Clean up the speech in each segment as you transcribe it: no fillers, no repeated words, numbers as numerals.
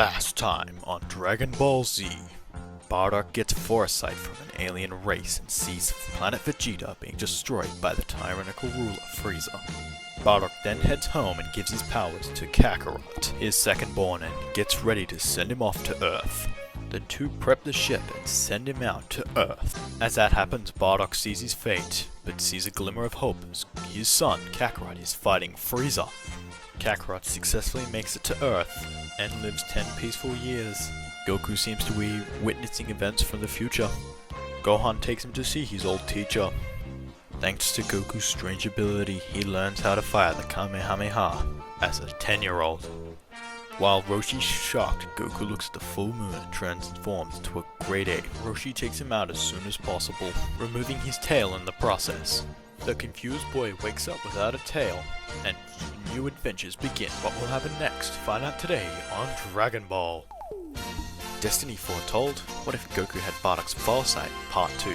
Last time on Dragon Ball Z, Bardock gets Foresight from an alien race and sees planet Vegeta being destroyed by the tyrannical ruler Frieza. Bardock then heads home and gives his powers to Kakarot, his second-born, and gets ready to send him off to Earth. The two prep the ship and send him out to Earth. As that happens, Bardock sees his fate, but sees a glimmer of hope as his son, Kakarot, is fighting Frieza. Kakarot successfully makes it to Earth and lives 10 peaceful years. Goku seems to be witnessing events from the future. Gohan takes him to see his old teacher. Thanks to Goku's strange ability, he learns how to fire the Kamehameha as a 10-year-old. While Roshi's shocked, Goku looks at the full moon and transforms into a Grade 8. Roshi takes him out as soon as possible, removing his tail in the process. The confused boy wakes up without a tail, and new adventures begin. What will happen next? Find out today on Dragon Ball. Destiny Foretold? What if Goku had Bardock's Foresight? Part 2.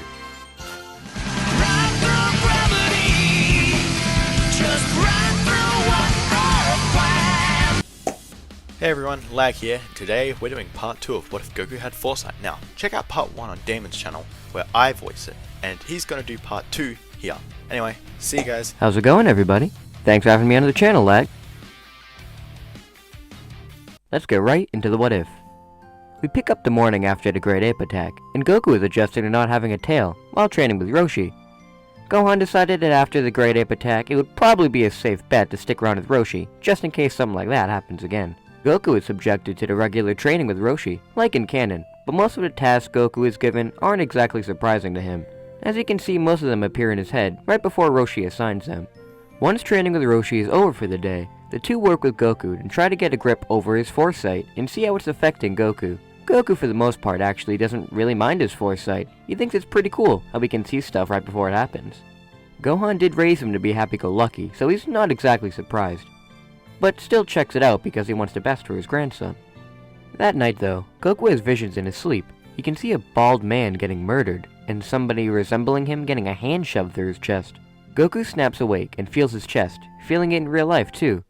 Hey everyone, Lag here. Today we're doing part 2 of What if Goku had Foresight. Now, check out part 1 on Damon's channel, where I voice it, and he's gonna do part 2 here. Anyway, see you guys. How's it going, everybody? Thanks for having me on the channel, Lag. Let's get right into the what if. We pick up the morning after the Grade Ape attack, and Goku is adjusting to not having a tail while training with Roshi. Gohan decided that after the Grade Ape attack, it would probably be a safe bet to stick around with Roshi, just in case something like that happens again. Goku is subjected to the regular training with Roshi, like in canon, but most of the tasks Goku is given aren't exactly surprising to him. As you can see, most of them appear in his head right before Roshi assigns them. Once training with Roshi is over for the day, the two work with Goku and try to get a grip over his Foresight and see how it's affecting Goku. Goku for the most part actually doesn't really mind his Foresight. He thinks it's pretty cool how he can see stuff right before it happens. Gohan did raise him to be happy-go-lucky, so he's not exactly surprised, but still checks it out because he wants the best for his grandson. That night though, Goku has visions in his sleep. He can see a bald man getting murdered, and somebody resembling him getting a hand shoved through his chest. Goku snaps awake and feels his chest, feeling it in real life too.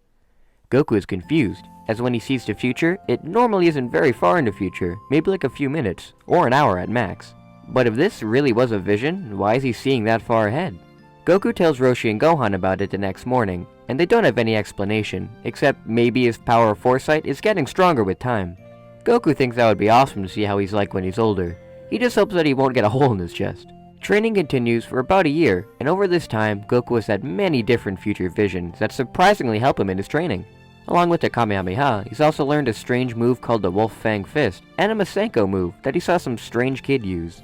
Goku is confused, as when he sees the future, it normally isn't very far in the future, maybe like a few minutes, or an hour at max. But if this really was a vision, why is he seeing that far ahead? Goku tells Roshi and Gohan about it the next morning, and they don't have any explanation, except maybe his power of Foresight is getting stronger with time. Goku thinks that would be awesome to see how he's like when he's older. He just hopes that he won't get a hole in his chest. Training continues for about a year, and over this time, Goku has had many different future visions that surprisingly help him in his training. Along with the Kamehameha, he's also learned a strange move called the Wolf Fang Fist, and a Masenko move that he saw some strange kid use.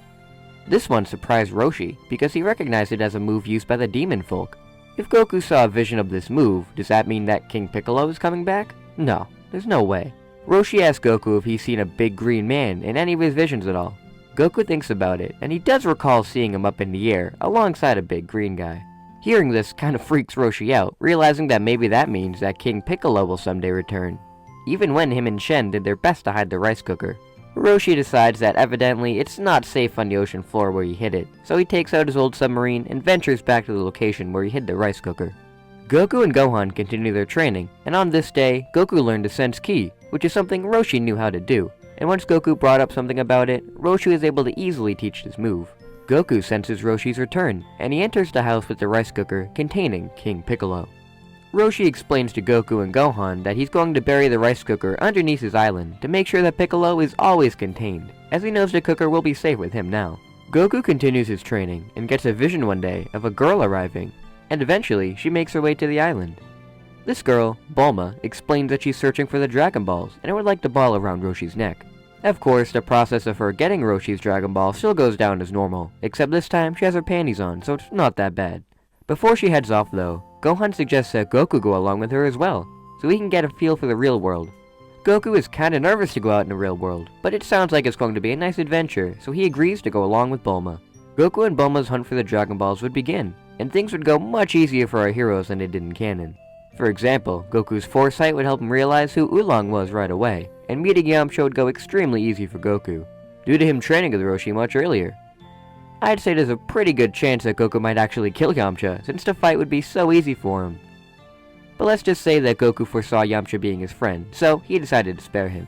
This one surprised Roshi, because he recognized it as a move used by the demon folk. If Goku saw a vision of this move, does that mean that King Piccolo is coming back? No, there's no way. Roshi asks Goku if he's seen a big green man in any of his visions at all. Goku thinks about it, and he does recall seeing him up in the air, alongside a big green guy. Hearing this kinda freaks Roshi out, realizing that maybe that means that King Piccolo will someday return, even when him and Shen did their best to hide the rice cooker. Roshi decides that evidently it's not safe on the ocean floor where he hid it, so he takes out his old submarine and ventures back to the location where he hid the rice cooker. Goku and Gohan continue their training, and on this day, Goku learned to sense ki, which is something Roshi knew how to do, and once Goku brought up something about it, Roshi was able to easily teach this move. Goku senses Roshi's return, and he enters the house with the rice cooker containing King Piccolo. Roshi explains to Goku and Gohan that he's going to bury the rice cooker underneath his island to make sure that Piccolo is always contained, as he knows the cooker will be safe with him now. Goku continues his training and gets a vision one day of a girl arriving, and eventually she makes her way to the island. This girl, Bulma, explains that she's searching for the Dragon Balls and would like the ball around Roshi's neck. Of course, the process of her getting Roshi's Dragon Ball still goes down as normal, except this time she has her panties on, so it's not that bad. Before she heads off though, Gohan suggests that Goku go along with her as well, so he can get a feel for the real world. Goku is kinda nervous to go out in the real world, but it sounds like it's going to be a nice adventure, so he agrees to go along with Bulma. Goku and Bulma's hunt for the Dragon Balls would begin, and things would go much easier for our heroes than they did in canon. For example, Goku's Foresight would help him realize who Oolong was right away, and meeting Yamcha would go extremely easy for Goku, due to him training with Roshi much earlier. I'd say there's a pretty good chance that Goku might actually kill Yamcha, since the fight would be so easy for him. But let's just say that Goku foresaw Yamcha being his friend, so he decided to spare him.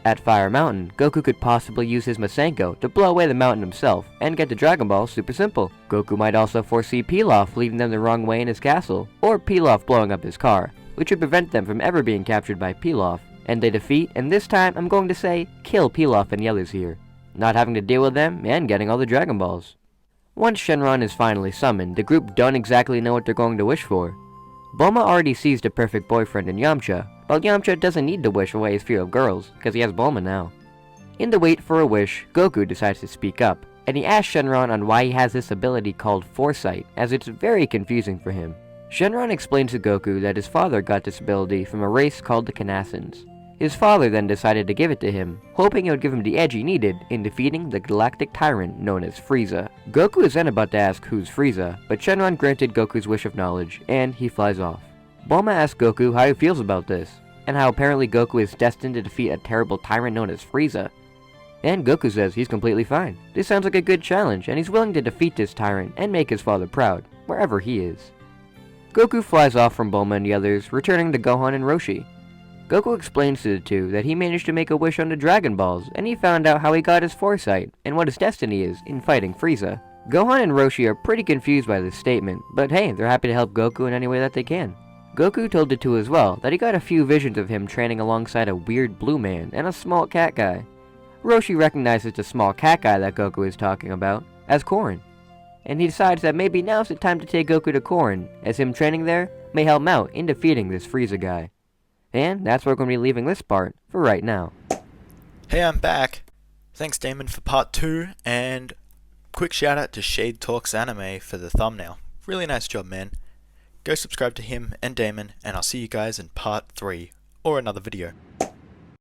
At Fire Mountain, Goku could possibly use his Masenko to blow away the mountain himself and get the Dragon Balls super simple. Goku might also foresee Pilaf leading them the wrong way in his castle, or Pilaf blowing up his car, which would prevent them from ever being captured by Pilaf, and they defeat, and this time I'm going to say, kill Pilaf and the others here, not having to deal with them and getting all the Dragon Balls. Once Shenron is finally summoned, the group don't exactly know what they're going to wish for. Bulma already sees the perfect boyfriend in Yamcha, while Yamcha doesn't need to wish away his fear of girls, because he has Bulma now. In the wait for a wish, Goku decides to speak up, and he asks Shenron on why he has this ability called Foresight, as it's very confusing for him. Shenron explains to Goku that his father got this ability from a race called the Canassins. His father then decided to give it to him, hoping it would give him the edge he needed in defeating the galactic tyrant known as Frieza. Goku is then about to ask who's Frieza, but Shenron granted Goku's wish of knowledge, and he flies off. Bulma asks Goku how he feels about this, and how apparently Goku is destined to defeat a terrible tyrant known as Frieza. And Goku says he's completely fine. This sounds like a good challenge, and he's willing to defeat this tyrant and make his father proud, wherever he is. Goku flies off from Bulma and the others, returning to Gohan and Roshi. Goku explains to the two that he managed to make a wish on the Dragon Balls, and he found out how he got his foresight, and what his destiny is in fighting Frieza. Gohan and Roshi are pretty confused by this statement, but hey, they're happy to help Goku in any way that they can. Goku told the two as well that he got a few visions of him training alongside a weird blue man and a small cat guy. Roshi recognizes the small cat guy that Goku is talking about as Korin, and he decides that maybe now's the time to take Goku to Korin, as him training there may help him out in defeating this Frieza guy. And that's where we're going to be leaving this part for right now. Hey, I'm back. Thanks, Damon, for part 2, and quick shout out to Shade Talks Anime for the thumbnail. Really nice job, man. Go subscribe to him and Damon, and I'll see you guys in part 3 or another video.